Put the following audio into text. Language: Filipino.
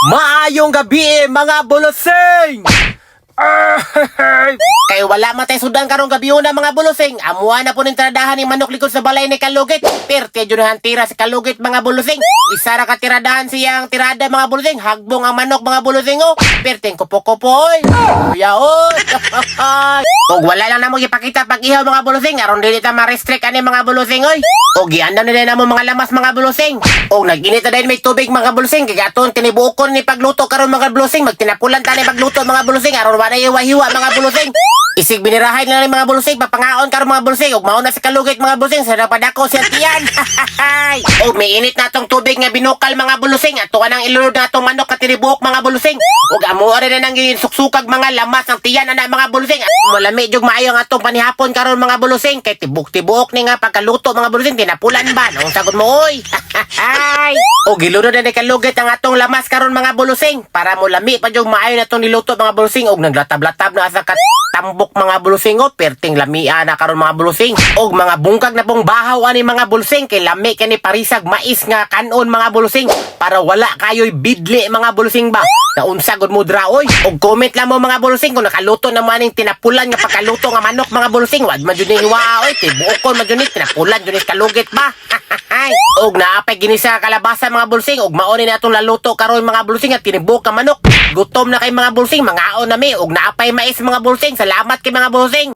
Maayong gabi mga bulusing! Kay wala matay sudan karong gabi na mga bulusing. Amuha na po ng tiradahan ni manok likod sa balay ni Kalugit. Perte junahan tira si Kalugit mga bulusing. Isa ra ka tiradahan siyang tirada mga bulusing. Hagbong ang manok mga bulusing o. Perteng kupo-kupo oy. Kuya oy. Og wala lang na mo ipakita pag ihaw mga bulusing. Aron dili ta ma-restrict ani mga bulusing oy. Og gianda na din mo mga lamas mga bulusing. Og naginit na din may tubig mga bulusing. Kagaton tinibuokon ni pagluto karon mga bulusing. Magtinapulan ta ni pagluto mga bulusing. Aron na iwa-hiwa mga bulusing. Isig binirahay na lang mga bulusing. Papangaon karon mga bulusing. Og mauna si Kalugit mga bulusing. Sa napadako siya tiyan. Og may init na tong tubig nga binukal mga bulusing. Ato anang ilunod na tong manok at tinibuok mga bulusing. Og amo rin na nang suksukag mga lamas ng tiyan na mga bulusing. Malami jug maayo nga atong panihapon karon mga bulusing. Kay tibuk-tibuk ni nga pagkaluto mga bulusing. Tinapulan ba? Nung sagot mo oy. Og ilunod na ni Kalugit ang atong lamas karon mga bulusing. Para mo lami pa jug maayo na tong niluto mga bulusing. Og naglatab-latab na sa tambok mga bulusing o perting lamia na karon mga bulusing. Og mga bungkag na pong bahaw ani mga bulusing. Kay lami kani parisag mais nga kanon mga bulusing. Para wala kayo'y bidli mga bulusing ba. Naunsa gud mo dra oy. Og comment lang mo mga bulusing kung nakaluto na maning tinapulan nga pagkaluto nga manok mga bulusing. Wag man jud ni hiwa oy. Tibuokon man jud ni tinapulan jud ni Kalugit ba. Og naapay ginisa kalabasa mga bulusing. Og mauni na atong laluto karon mga bulusing at tinibok ka manok. Gutom na kay mga bulusing, mangaon na mi. Og naapay mais mga bulusing. Salamat kay mga bulusing.